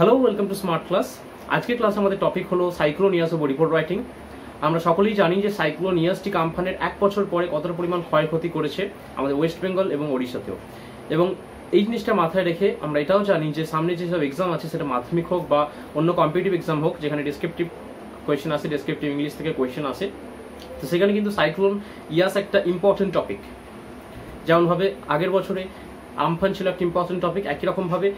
Hello, welcome to smart class. আজকের ক্লাসে আমাদের টপিক হলো সাইক্লোনিয়াস ও রিপোর্ট রাইটিং। আমরা সকলেই জানি যে সাইক্লোনিয়াসটি আমফানের 1 বছর পরে কতটা পরিমাণ ক্ষয়ক্ষতি করেছে আমাদের ওয়েস্ট বেঙ্গল এবং ওড়িশাতেও। এবং এই জিনিসটা মাথায় রেখে আমরা এটাও জানি যে সামনে যেসব এক্সাম আছে, সেটা মাধ্যমিক হোক বা অন্য কম্পিটিটিভ এক্সাম হোক, যেখানে ডেসক্রিপটিভ কোয়েশ্চেন আসে, ডেসক্রিপটিভ ইংলিশ থেকে কোয়েশ্চেন আসে, তো সেখানে কিন্তু সাইক্লোন ইয়াস একটা ইম্পর্টেন্ট টপিক। যেমনভাবে আগের বছরে আমফান ছিল একটা ইম্পর্টেন্ট টপিক, একই রকমভাবে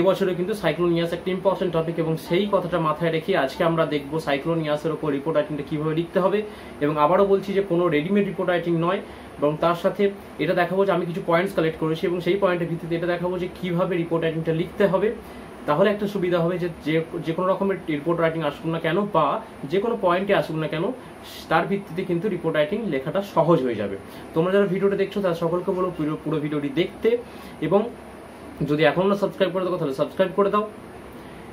এবছরে কিন্তু সাইক্লোন ইয়াস একটা ইম্পর্টেন্ট টপিক। এবং সেই কথাটা মাথায় রেখে আজকে আমরা দেখবো সাইক্লোন ইয়াসের ওপর রিপোর্ট রাইটিংটা কীভাবে লিখতে হবে। এবং আবারও বলছি যে কোনো রেডিমেড রিপোর্ট রাইটিং নয়, এবং তার সাথে এটা দেখাবো যে আমি কিছু পয়েন্টস কালেক্ট করেছি এবং সেই পয়েন্টের ভিত্তিতে এটা দেখাবো যে কীভাবে রিপোর্ট রাইটিংটা লিখতে হবে। তাহলে একটা সুবিধা হবে যে কোনো রকমের রিপোর্ট রাইটিং আসুক না কেন বা যে কোনো পয়েন্টে আসুক না কেন, তার ভিত্তিতে কিন্তু রিপোর্ট রাইটিং লেখাটা সহজ হয়ে যাবে। তোমরা যারা ভিডিওটা দেখছো তারা সকলকে বলো পুরো ভিডিওটি দেখতে, এবং যদি এখনও না সাবস্ক্রাইব করে দাও তাহলে সাবস্ক্রাইব করে দাও।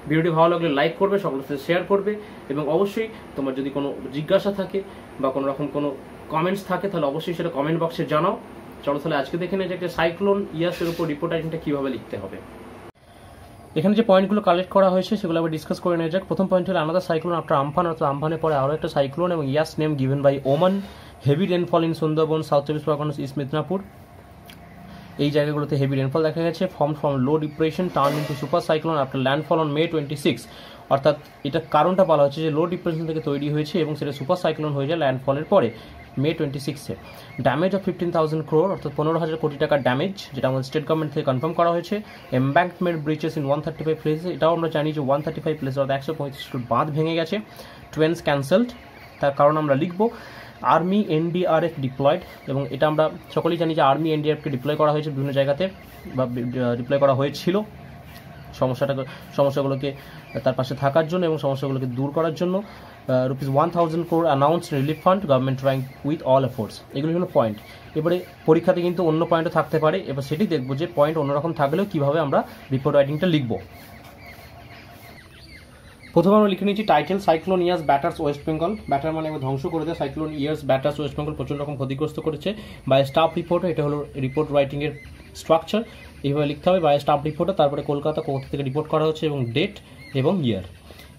ভিডিওটি ভালো লাগলে লাইক করবে, সকলের সাথে শেয়ার করবে, এবং অবশ্যই তোমার যদি কোনো জিজ্ঞাসা থাকে বা কোনো রকম কোনো কমেন্টস থাকে তাহলে অবশ্যই সেটা কমেন্ট বক্সে জানাও। চলো তাহলে আজকে দেখে নেই যে একটা সাইক্লোন ইয়াসের উপর রিপোর্ট রাইটিংটা কীভাবে লিখতে হবে। এখানে যে পয়েন্টগুলো কালেক্ট করা হয়েছে সেগুলো আবার ডিসকাস করে নেওয়া যাক। প্রথম পয়েন্ট হলো আনাদার সাইক্লোন আফটার আমফান, অর্থাৎ আমফানের পরে আরও একটা সাইক্লোন, এবং Yaas name given by Oman. Heavy rainfall in Sundarban, south চব্বিশ পরগনা, ইস্ট মিদনাপুর, এই জায়গাগুলোতে হেভি রেনফল দেখা গেছে। Form low depression turn into super cyclone after landfall on May 26, অর্থাৎ এটা কারণটা বলা হচ্ছে যে লো ডিপ্রেশন থেকে তৈরি হয়েছে এবং সেটা সুপার সাইক্লোন হয়ে যায় ল্যান্ডফলের পরে May 26-এ। ড্যামেজ অফ 15,000 crore, অর্থাৎ 15,000 কোটি টাকার ড্যামেজ, যেটা আমাদের স্টেট গভর্নমেন্ট থেকে কনফার্ম করা হয়েছে। এম্ব্যাঙ্কমেন্ট ব্রিচেস ইন 135 প্লেসে, এটাও আমরা জানি যে 135 প্লেসে অর্থাৎ 135 বাঁধ ভেঙে গেছে। ট্রেনস ক্যান্সেলড, তার কারণ আমরা লিখবো। আর্মি এনডিআরএফ ডিপ্লয়েড, এবং এটা আমরা সকলেই জানি যে আর্মি এনডিআরএফকে ডিপ্লয় করা হয়েছে বিভিন্ন জায়গাতে, বা ডিপ্লয় করা হয়েছিল সমস্যাগুলোকে তার পাশে থাকার জন্য এবং সমস্যাগুলোকে দূর করার জন্য। ₹1,000 crore announced relief fund, government trying with all efforts. এগুলো হলো পয়েন্ট। এবারে পরীক্ষাতে কিন্তু অন্য পয়েন্টও থাকতে পারে, এবার সেটি দেখবো যে পয়েন্ট অন্যরকম থাকলেও কীভাবে আমরা রিপোর্ট রাইটিংটা লিখবো। প্রথমে আমরা লিখে নিচ্ছি টাইটেল সাইক্লোন ইয়াস ব্যাটার্স ওয়েস্ট বেঙ্গল। ব্যাটার মানে ধ্বংস করে দেয়, cyclone years batters West Bengal প্রচুর রকম ক্ষতিগ্রস্ত করেছে। বাই স্টাফ রিপোর্টার, এটা হলো রিপোর্ট রাইটিংয়ের স্ট্রাকচার, এইভাবে লিখতে হবে। বাই স্টাফ রিপোর্টার, তারপরে কোথা থেকে রিপোর্ট করা হচ্ছে এবং ডেট এবং ইয়ার।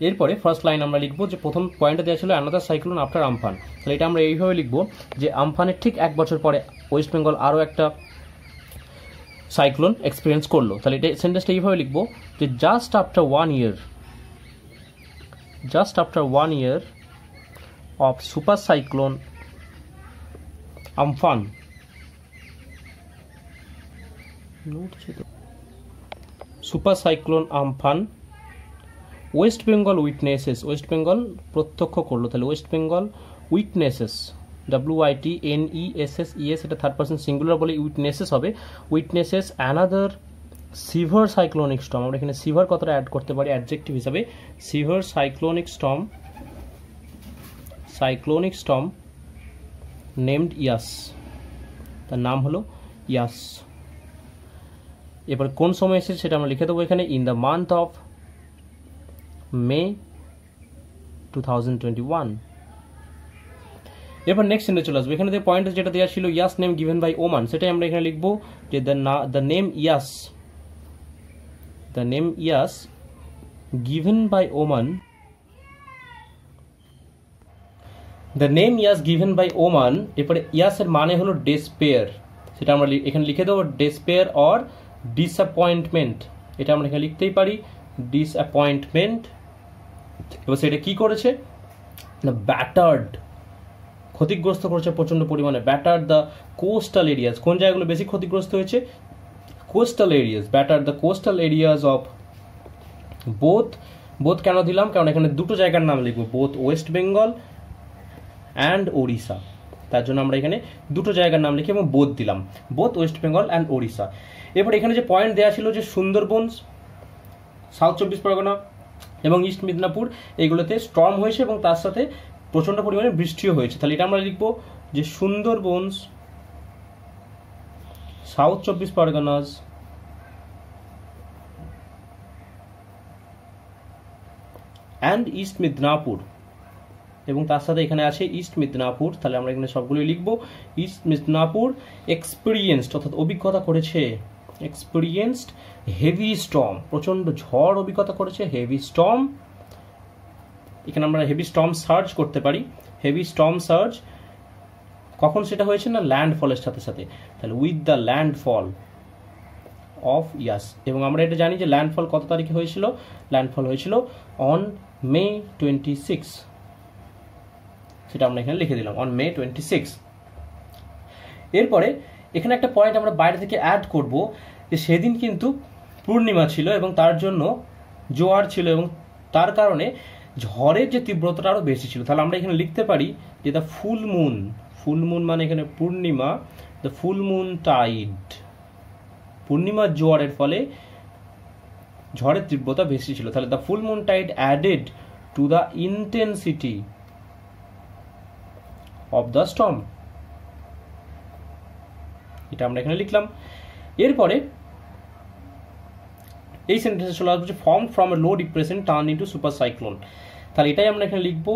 এরপরে ফার্স্ট লাইন আমরা লিখবো যে প্রথম পয়েন্টে দেওয়া ছিল অ্যানাদার সাইক্লোন আফটার আমফান, তাহলে এটা আমরা এইভাবে লিখবো যে আমফানের ঠিক 1 বছর পরে ওয়েস্ট বেঙ্গল আরও একটা সাইক্লোন এক্সপিরিয়েন্স করলো। তাহলে এটা সেন্টেন্সটা এইভাবে লিখবো যে just after 1 year of super cyclone Amphan, West Bengal witnesses, West Bengal প্রত্যক্ষ করলো, তাহলে ওয়েস্ট বেঙ্গল উইটনেসেস, WITNESSES, এটা থার্ড পারসন সিঙ্গুলার বলে উইটনেসেস হবে। উইটনেসেস অ্যানাদার সিভার সাইক্লোনিক স্টর্ম, আমরা এখানে সিভার কথাটা অ্যাড করতে পারি অ্যাডজেক্টিভ হিসাবে। সিভার সাইক্লোনিক স্টর্ম নেমড ইয়াস, তার নাম হলো ইয়াস। এবার কোন সময় এসেছে সেটা আমরা লিখে দেবো এখানে, in the month of May 2021। এরপর নেক্সট সেন্টেন্সে চলে আসবো। এখানে যে পয়েন্ট যেটা দেওয়া ছিল ইয়াস নেম গিভেন বাই ওমান, সেটাই আমরা এখানে লিখবো যে the name yes given by Oman, এরপরে ইয়াসের মানে হলো ডেসপেয়ার, সেটা আমরা এখানে লিখে দেবো ডেসপেয়ার অর ডিসঅ্যাপয়েন্টমেন্ট, এটা আমরা এখানে লিখতেই পারি ডিসঅ্যাপয়েন্টমেন্ট। এবার সেটা কি করেছে না ব্যাটার্ড, ক্ষতিগ্রস্ত করেছে প্রচন্ড পরিমাণে। ব্যাটার্ড দ্য কোস্টাল এরিয়াস, কোন জায়গাগুলো বেশি ক্ষতিগ্রস্ত হয়েছে? Coastal areas. Battered the coastal areas of both কেন দিলাম? কারণ এখানে দুটো জায়গার নাম লিখবো, both West Bengal and Odisha, তার জন্য আমরা এখানে দুটো জায়গার নাম লিখে এবং বোথ দিলাম, both West Bengal and Odisha. এরপর এখানে যে পয়েন্ট দেওয়া ছিল যে সুন্দরবন, সাউথ চব্বিশ পরগনা এবং ইস্ট মিদনাপুর, এইগুলোতে স্টর্ম হয়েছে এবং তার সাথে প্রচণ্ড পরিমাণে বৃষ্টিও হয়েছে, তাহলে এটা আমরা লিখবো যে সুন্দরবন, সাউথ চব্বিশ পরগনাস অ্যান্ড ইস্ট মিদনাপুর, এবং তার সাথে এখানে আছে ইস্ট মিদনাপুর, তাহলে আমরা এখানে সবগুলোই লিখবো। ইস্ট মিদনাপুর এক্সপিরিয়েন্সড, অর্থাৎ অভিজ্ঞতা করেছে, এক্সপিরিয়েন্সড হেভি স্টর্ম, প্রচণ্ড ঝড় অভিজ্ঞতা করেছে, হেভি স্টর্ম। এখানে আমরা হেভি স্টর্ম সার্জ করতে পারি। হেভি স্টর্ম সার্জ কখন সেটা হয়েছে না ল্যান্ডফলের সাথে সাথে, তাহলে উইথ দ্য ল্যান্ডফল অফ ইয়াস। এবং আমরা এটা জানি যে ল্যান্ডফল কত তারিখে হয়েছিল, ল্যান্ডফল হয়েছিল অন মে 26, সেটা আমরা এখানে লিখে দিলাম অন মে 26। এরপরে এখানে একটা পয়েন্ট আমরা বাইরে থেকে অ্যাড করব যে সেদিন কিন্তু পূর্ণিমা ছিল এবং তার জন্য জোয়ার ছিল এবং তার কারণে ঝড়ের যে তীব্রতাটা আরও বেশি ছিল। তাহলে আমরা এখানে লিখতে পারি যে the full moon, full moon মানে এখানে পূর্ণিমা, দ্য ফুল মুন টাইড, পূর্ণিমার জোয়ারের ফলে ঝড়ের তীব্রতা বেশি ছিল। তাহলে the full moon tide added to the intensity of the storm, এটা আমরা এখানে লিখলাম। এরপরে এই সেন্টেন্সে চলে আসবে যে form from a low depression turn into super cyclone. তাহলে এটাই আমরা এখানে লিখবো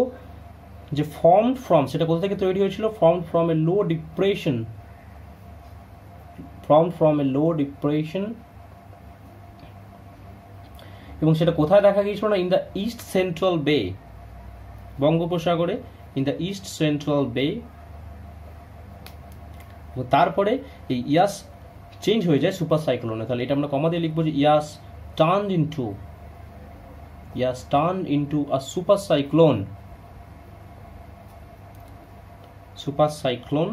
যে ফর্ম ফ্রম, সেটা কোথা থেকে তৈরি হয়েছিল, form from a low depression, form from a low depression, এবং সেটা কোথায় দেখা গিয়েছিল না ইন দ্য ইস্ট সেন্ট্রাল বে, বঙ্গোপসাগরে, ইন দ্য ইস্ট সেন্ট্রাল বে। তারপরে এই ইয়াস চেঞ্জ হয়ে যায় সুপার সাইক্লোনে। তাহলে এটা আমরা কমা দিয়ে লিখবো যে Yaas turned into a super cyclone, super cyclone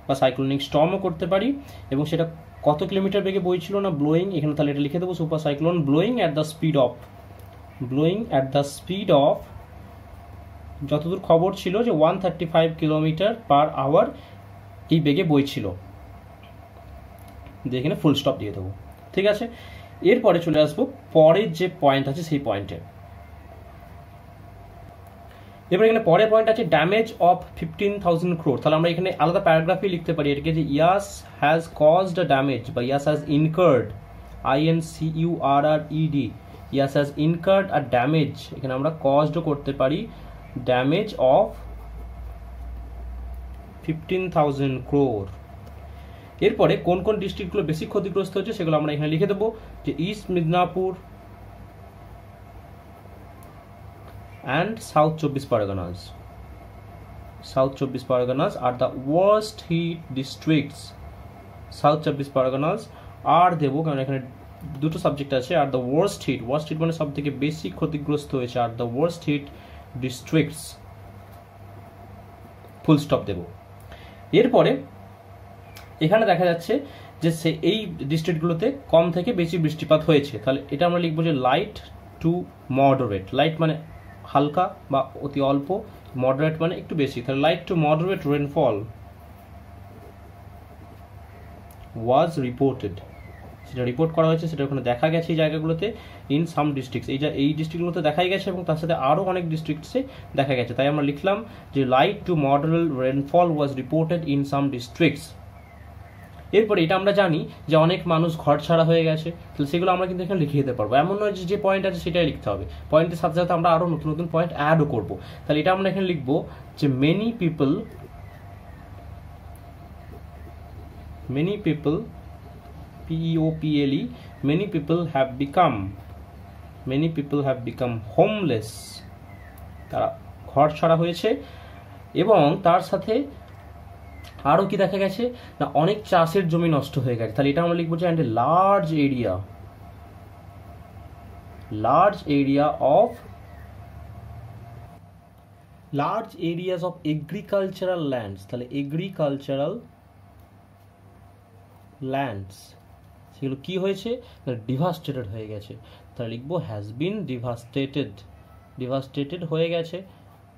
বা সাইক্লোনিক স্টর্মও করতে পারি। এবং সেটা কত কিলোমিটার বেগে বইছিল না ব্লোয়িং, এখানে তাহলে এটা লিখে দেবো super cyclone blowing at the speed of, যতদূর খবর ছিল যে 135 কিলোমিটার পার আওয়ার এই বেগে বইছিল, দিয়ে এখানে ফুল স্টপ দিয়ে দেবো। ঠিক আছে, এরপরে চলে আসবো পরের যে পয়েন্ট আছে সেই পয়েন্টে। এবার এখানে পরের পয়েন্ট আছে ড্যামেজ অফ 15,000 crore। তাহলে আমরা এখানে আলাদা প্যারাগ্রাফে লিখতে পারি এটাকে যে Yaas has caused a damage বা Yaas has incurred, INCURRED, Yaas has incurred a damage, এখানে আমরা কজডও করতে পারি, ড্যামেজ অফ 15,000 crore। এরপরে কোন কোন ডিস্ট্রিক্টগুলো বেশি ক্ষতিগ্রস্ত হচ্ছে সেগুলো আমরা এখানে লিখে দেবো যে east Midnapore and South 24 Parganas. South 24 Parganas are the worst hit districts. South 24 Parganas আর দেবো কারণ এখানে দুটো সাবজেক্ট আছে। আর দ্য ওয়ার্স্ট হিট মানে সব থেকে বেশি ক্ষতিগ্রস্ত হয়েছে, আর the worst hit districts, full stop দেব। এরপরে এখানে দেখা যাচ্ছে যে এই ডিস্ট্রিক্টগুলোতে কম থেকে বেশি বৃষ্টিপাত হয়েছে। তাহলে এটা আমরা লিখবো যে লাইট টু মডারেট, লাইট মানে হালকা বা অতি অল্প, মডারেট মানে একটু বেশি। তাহলে light to moderate rainfall was reported, সেটা রিপোর্ট করা হয়েছে, সেটা ওখানে দেখা গেছে এই জায়গাগুলোতে ইন সাম ডিস্ট্রিক্টস, এই ডিস্ট্রিক্টগুলোতে দেখাই গেছে এবং তার সাথে আরও অনেক ডিস্ট্রিক্টসে দেখা গেছে। তাই আমরা লিখলাম যে light to moderate rainfall was reported in some districts. এরপরে এটা আমরা জানি যে অনেক মানুষ ঘর ছাড়া হয়ে গেছে, তাহলে সেগুলো আমরা কিন্তু এখানে লিখে দিতে পারবো। এমন নয় যে পয়েন্ট আছে সেটাই লিখতে হবে, পয়েন্টের সাথে সাথে আমরা আরও নতুন নতুন পয়েন্ট অ্যাডও করবো। তাহলে এটা আমরা এখানে লিখবো যে many people PEOPLE, many people have become homeless, তারা ঘর ছাড়া হয়েছে। এবং তার সাথে আরও কি দেখা গেছে না অনেক চাষের জমি নষ্ট হয়ে গেছে। তাহলে এটা আমরা লিখবো যে and a large areas of agricultural lands, তাহলে এগ্রিকালচারাল ল্যান্ডস সেগুলো কি হয়েছে ডিভাস্টেটেড হয়ে গেছে। তাহলে লিখবো হ্যাজ বিন ডিভাস্টেটেড হয়ে গেছে,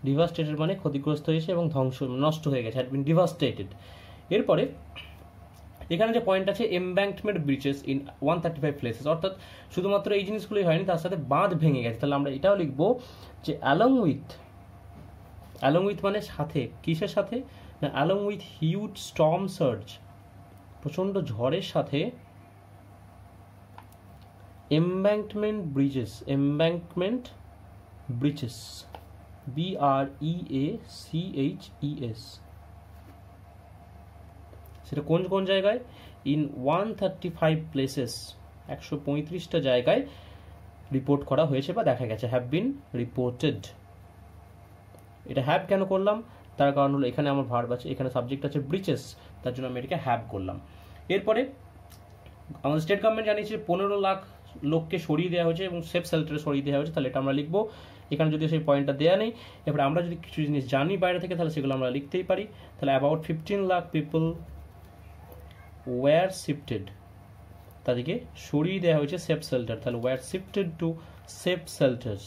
ডিভাস্টেটেড মানে ক্ষতিগ্রস্ত হয়েছে এবং নষ্ট হয়ে গেছে, হ্যাড বিন ডিভাস্টেটেড। এরপরে এখানে যে পয়েন্ট আছে এমব্যাঙ্কমেন্ট ব্রিচেস ইন 135 প্লেসেস, অর্থাৎ শুধুমাত্র এই জিনিসগুলোই হয়নি, তার সাথে বাঁধ ভেঙে গেছে। তাহলে আমরা এটাও লিখবো যে অ্যালং উইথ মানে সাথে, কিসের সাথে না along with huge storm surge, প্রচণ্ড ঝড়ের সাথে এমব্যাঙ্কমেন্ট ব্রিচেস BREACHES, সেটা কোন কোন জায়গায় ইন 135 প্লেসেস, 135টা জায়গায় রিপোর্ট করা হয়েছে বা দেখা গেছে, হ্যাভ বিন রিপোর্টেড। এটা হ্যাভ কেন করলাম, তার কারণ হলো এখানে আমার ভার্ব আছে, এখানে সাবজেক্ট আছে ব্রিচেস, তার জন্য আমি এটাকে হ্যাভ করলাম। এরপরে আমাদের স্টেট গভর্নমেন্ট জানিয়েছে 15 লাখ লোককে সরিয়ে দেওয়া হয়েছে এবং সেফ শেল্টারে সরিয়ে দেওয়া হয়েছে, তাহলে এটা আমরা লিখবো। এখানে যদি সেই পয়েন্টটা দেওয়া নেই, এবারে আমরা যদি কিছু জিনিস জানি বাইরে থেকে, তাহলে সেগুলো আমরা লিখতেই পারি। তাহলে about 15 lakh people were shifted, তাদেরকে সরিয়ে দেওয়া হয়েছে সেফ শেল্টার, তাহলে were shifted to safe shelters.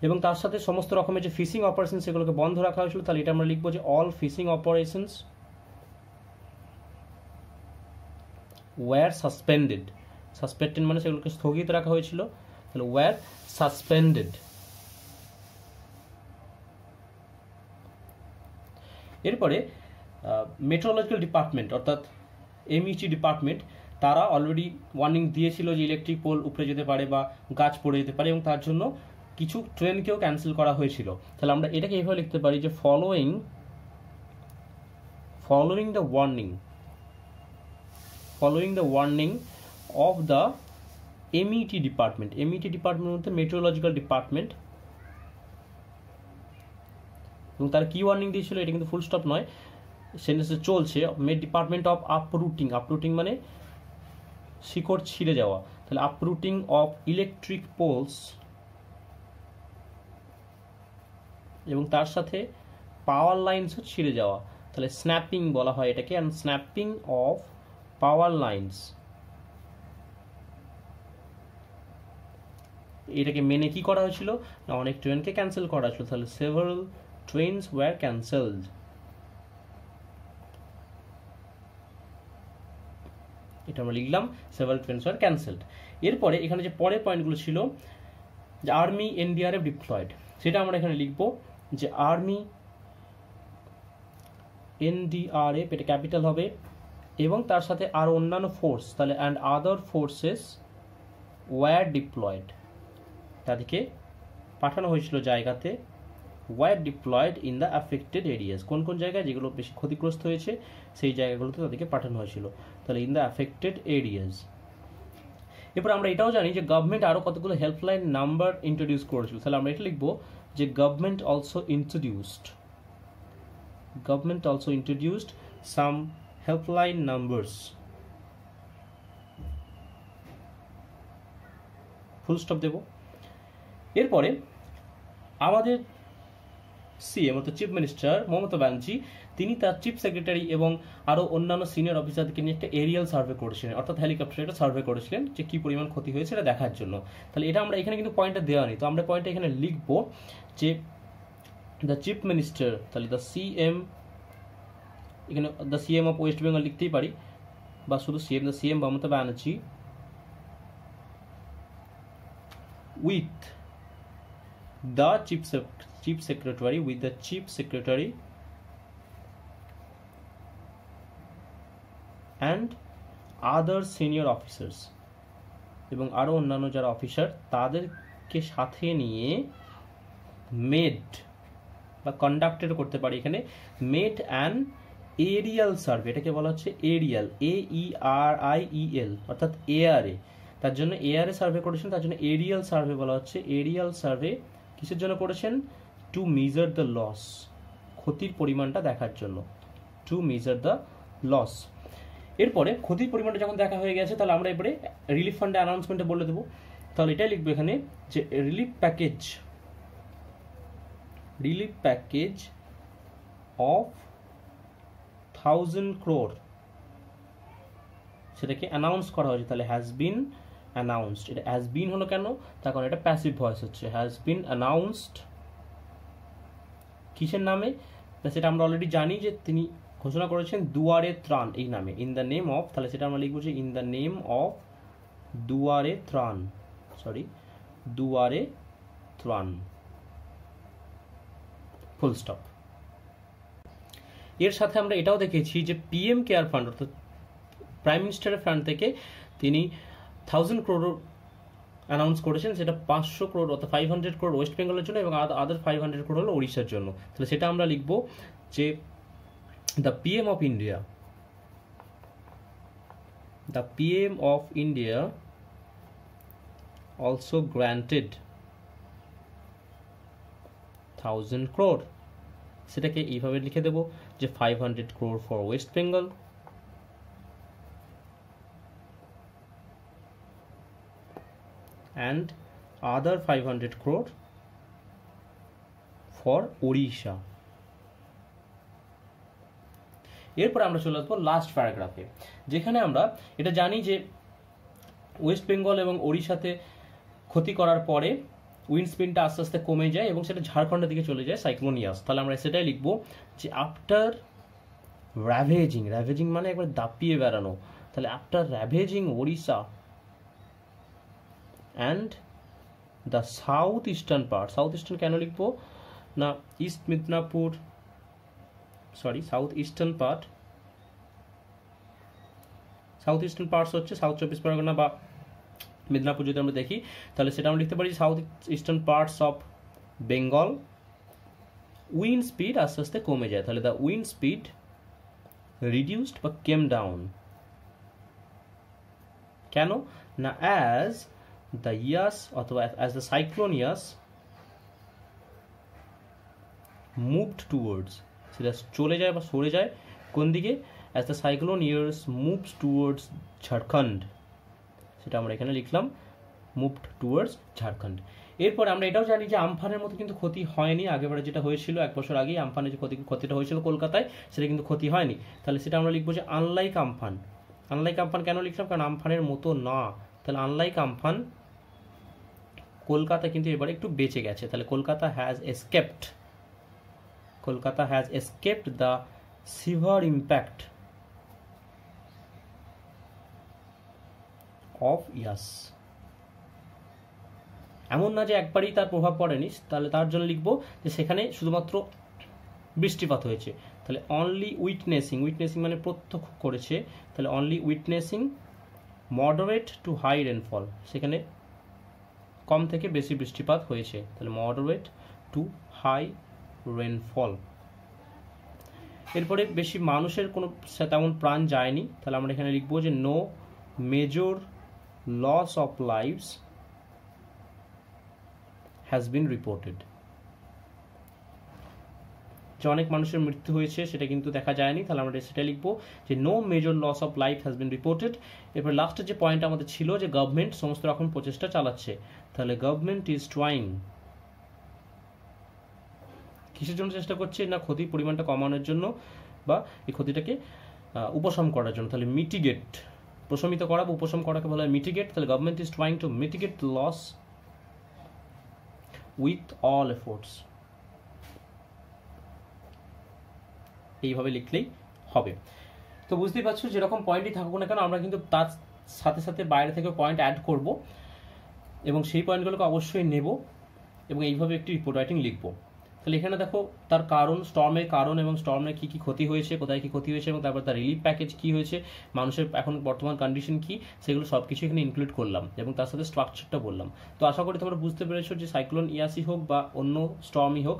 এবং তার সাথে সমস্ত রকমের যে ফিশিং অপারেশন সেগুলোকে বন্ধ রাখা হয়েছিল, তাহলে এটা আমরা লিখবো যে all fishing operations were suspended. Suspended মানে সেগুলোকে স্থগিত রাখা হয়েছিল, তাহলে ওয়ার সাসপেন্ডেড। এরপরে মেট্রোলজিক্যাল ডিপার্টমেন্ট অর্থাৎ এমইটি ডিপার্টমেন্ট, তারা অলরেডি ওয়ার্নিং দিয়েছিল যে ইলেকট্রিক পোল উপরে যেতে পারে বা গাছ পড়ে যেতে পারে, এবং তার জন্য কিছু ট্রেনকেও ক্যান্সেল করা হয়েছিল। তাহলে আমরা এটাকে এইভাবে লিখতে পারি যে following the warning of the MET department. MET department মধ্যে মেট্রোলজিক্যাল ডিপার্টমেন্ট, এবং তারা কি ওয়ার্নিং দিয়েছিল, এটা কিন্তু ফুল স্টপ নয়, সেন্টেন্সে চলছে। ডিপার্টমেন্ট অফ আপরুটিং, আপরুটিং মানে শিকড় ছিঁড়ে যাওয়া, তাহলে আপরুটিং অফ ইলেকট্রিক পোলস, এবং তার সাথে পাওয়ার লাইন্সও ছিঁড়ে যাওয়া, তাহলে স্ন্যাপিং বলা হয় এটাকে, and snapping of power lines. এটাকে মেনে কি করা হয়েছিল না, অনেক ট্রেনকে ক্যান্সেল করা হয়েছিল, তাহলে সেভারাল ট্রেনস ওয়্যার ক্যান্সেলড। এটা আমরা লিখলাম সেভারাল ট্রেনস ওয়্যার ক্যান্সেলড। এরপরে এখানে যে পরের পয়েন্টগুলো ছিল যে আর্মি এনডিআরএফ ডিপ্লয়েড, সেটা আমরা এখানে লিখবো যে আর্মি এনডিআরএফ, এটা ক্যাপিটাল হবে, এবং তার সাথে আর অন্যান্য ফোর্স, তাহলে and other forces were deployed, তাদেরকে পাঠানো হয়েছিল জায়গাতে, were deployed in the affected areas, কোন কোন জায়গায় যেগুলো বেশি ক্ষতিগ্রস্ত হয়েছে সেই জায়গাগুলোতে তাদেরকে পাঠানো হয়েছিল, তাহলে ইন দ্য অ্যাফেক্টেড এরিয়াস। এরপর আমরা এটাও জানি যে গভর্নমেন্ট আরও কতগুলো হেল্পলাইন নাম্বার ইন্ট্রোডিউস করেছিল, তাহলে আমরা এটা লিখবো যে গভর্নমেন্ট অলসো ইন্ট্রোডিউসড সাম হেল্পলাইন নাম্বারস, ফুল স্টপ দেব। এরপরে আমাদের সিএম অর্থাৎ চিফ মিনিস্টার মমতা ব্যানার্জি, তিনি তার চিফ সেক্রেটারি এবং আরও অন্যান্য সিনিয়র অফিসারদেরকে নিয়ে একটা এরিয়াল সার্ভে করেছিলেন, অর্থাৎ হেলিকপ্টারে একটা সার্ভে করেছিলেন যে কী পরিমাণ ক্ষতি হয়েছে এটা দেখার জন্য। তাহলে এটা আমরা এখানে কিন্তু পয়েন্টটা দেওয়া নেই, তো আমরা পয়েন্টটা এখানে লিখবো যে দ্য চিফ মিনিস্টার, তাহলে দ্য সিএম, এখানে the CM of West Bengal লিখতেই পারি, বা শুধু CM, the CM Mamata Banerjee with the chief secretary and other senior officers, এবং আরো অন্যান্য যারা অফিসার তাদেরকে সাথে নিয়ে মেড বা কন্ডাক্টেড করতে পারি, এখানে মেড অ্যান্ড এরিয়াল সার্ভে, এটাকে বলা হচ্ছে এরিয়াল, AERIEL অর্থাৎ এআরএ, তার জন্য এআরএ সার্ভে করেছেন, তার জন্য এরিয়াল সার্ভে বলা হচ্ছে। এরিয়াল সার্ভে কিসের জন্য করেছেন, টু মেজার দ্য লস, ক্ষতির পরিমাণটা দেখার জন্য, টু মেজার দ্য লস। এরপরে ক্ষতির পরিমাণটা যখন দেখা হয়ে গেছে, তাহলে আমরা এবারে রিলিফ ফান্ডে অ্যানাউন্সমেন্টে বলে দেবো, তাহলে এটাই লিখবো এখানে যে রিলিফ প্যাকেজ অফ 1000 crore সেটাকে অ্যানাউন্স করা হয়েছে, তাহলে হ্যাজ বিন অ্যানাউন্সড। এটা হ্যাজ বিন হলো কেন, তার কারণ এটা প্যাসিভ ভয়েস হচ্ছে, হ্যাজ বিন অ্যানাউন্সড কিসের নামে, সেটা আমরা অলরেডি জানি যে তিনি ঘোষণা করেছেন দুয়ারে ত্রাণ এই নামে, ইন দ্য নেম অফ, তাহলে সেটা আমরা লিখবো যে ইন দ্য নেম অফ দুয়ারে ত্রাণ, ফুল স্টপ। এর সাথে আমরা এটাও দেখেছি যে পিএম কেয়ার ফান্ড অর্থাৎ প্রাইম মিনিস্টারের ফান্ড থেকে তিনি 1000 crore অ্যানাউন্স করেছেন, সেটা 500 crore অর্থাৎ 500 crore ওয়েস্ট বেঙ্গলের জন্য এবং আদার 500 crore হলো ওড়িশার জন্য। তাহলে সেটা আমরা লিখব যে the PM of India, the PM of India also granted 1000 crore, সেটাকে এইভাবে লিখে দেব যে 500 crore for West Bengal and other 500 crore for Odisha। এরপর আমরা চলে আসবো লাস্ট প্যারাগ্রাফে, যেখানে আমরা এটা জানি যে ওয়েস্ট বেঙ্গল এবং ওড়িশাতে ক্ষতি করার পরে উইন্ড স্পিডটা আস্তে আস্তে কমে যায় এবং সেটা ঝাড়খণ্ডের দিকে চলে যায় সাইক্লোন ইয়াস। তাহলে আমরা সেটাই লিখবো যে আফটার র্যাভেজিং, র্যাভেজিং মানে একবার দাপিয়ে বেড়ানো, তাহলে after ravaging Odisha and the south eastern part, south eastern কেন লিখবো না, east Midnapore south eastern part, south eastern parts হচ্ছে সাউথ 24 পরগনা বা মিদনাপুর যদি আমরা দেখি, তাহলে সেটা আমরা লিখতে পারি south eastern parts of Bengal wind speed আস্তে আস্তে কমে যায়, তাহলে দ্য উইন্ড স্পিড রিডিউসড বা কেম ডাউন। কেন না, অ্যাজ দ্য ইয়াস অথবা as the cyclone yes moved towards, সেটা চলে যায় বা সরে যায় কোন দিকে, as the cyclone years moves towards Jharkhand, সেটা আমরা এখানে লিখলাম মুভড টুয়ার্ডস ঝাড়খণ্ড। এরপর আমরা এটাও জানি যে আমফানের মতো কিন্তু ক্ষতি হয়নি, আগেবারে যেটা হয়েছিল 1 বছর আগেই আমফানের যে ক্ষতিটা হয়েছিল কলকাতায়, সেটা কিন্তু ক্ষতি হয়নি। তাহলে সেটা আমরা লিখবো যে আনলাইক আমফান। আনলাইক আমফান কেন লিখলাম, কারণ আমফানের মতো না, তাহলে আনলাইক আমফান কলকাতা কিন্তু এবারে একটু বেঁচে গেছে, তাহলে Kolkata has escaped, Kolkata has escaped the severe impact of Yaas. এমন না যে একবারই তার প্রভাব পড়েনি, তাহলে তার জন্য লিখবো যে সেখানে শুধুমাত্র বৃষ্টিপাত হয়েছে, তাহলে অনলি উইটনেসিং, উইটনেসিং মানে প্রত্যক্ষ করেছে, তাহলে only witnessing moderate to high rainfall, সেখানে কম থেকে বেশি বৃষ্টিপাত হয়েছে, তাহলে মডারেট টু হাই রেনফল। এরপরে বেশি মানুষের কোনো তেমন প্রাণ যায়নি, তাহলে আমরা এখানে লিখবো যে no major loss of lives has been reported, যে অনেক মানুষের মৃত্যু হয়েছে সেটা কিন্তু দেখা যায়নি, তাহলে আমরা সেটা লিখবো যে no major loss of life has been reported. এরপর লাস্টের যে পয়েন্ট আমাদের ছিল যে গভর্নমেন্ট সমস্ত রকম প্রচেষ্টা চালাচ্ছে, তাহলে গভর্নমেন্ট ইজ ট্রাইং, কিসের জন্য চেষ্টা করছে না, ক্ষতির পরিমাণটা কমানোর জন্য বা এই ক্ষতিটাকে উপশম করার জন্য, তাহলে মিটিগেট, প্রশমিত করা বা উপশম করাকে বলা হয় মিটিগেট, তাহলে government is trying to mitigate loss with all efforts, এইভাবে লিখলেই হবে। তো বুঝতেই পারছো যেরকম পয়েন্টই থাকুক না কেন আমরা কিন্তু তার সাথে সাথে বাইরে থেকে পয়েন্ট অ্যাড করব এবং সেই পয়েন্টগুলোকে অবশ্যই নেব এবং এইভাবে একটি রিপোর্ট রাইটিং লিখবো। তাহলে এখানে দেখো তার কারণ, স্টর্মের কারণ এবং স্টর্মের কী কী ক্ষতি হয়েছে, কোথায় কী ক্ষতি হয়েছে এবং তারপর তার রিলিফ প্যাকেজ কী হয়েছে, মানুষের এখন বর্তমান কন্ডিশন কী, সেগুলো সব কিছু এখানে ইনক্লুড করলাম এবং তার সাথে স্ট্রাকচারটা বললাম। তো আশা করি তোমরা বুঝতে পেরেছো যে সাইক্লোন ইয়াসি হোক বা অন্য স্টর্মই হোক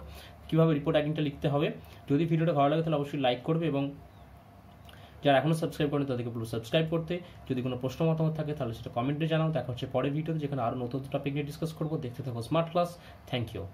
কীভাবে রিপোর্ট রাইটিংটা লিখতে হবে। যদি ভিডিওটা ভালো লাগে তাহলে অবশ্যই লাইক করবে এবং যারা এখনও সাবস্ক্রাইব করেন তাদেরকে পুরো সাবস্ক্রাইব করতে। যদি কোনো প্রশ্ন মতামত থাকে তাহলে সেটা কমেন্টে জানাও। দেখা হচ্ছে পরের ভিডিওতে, যেখানে আরও নতুন টপিক নিয়ে ডিসকাস করবো। দেখতে থাকো স্মার্ট ক্লাস। Thank you.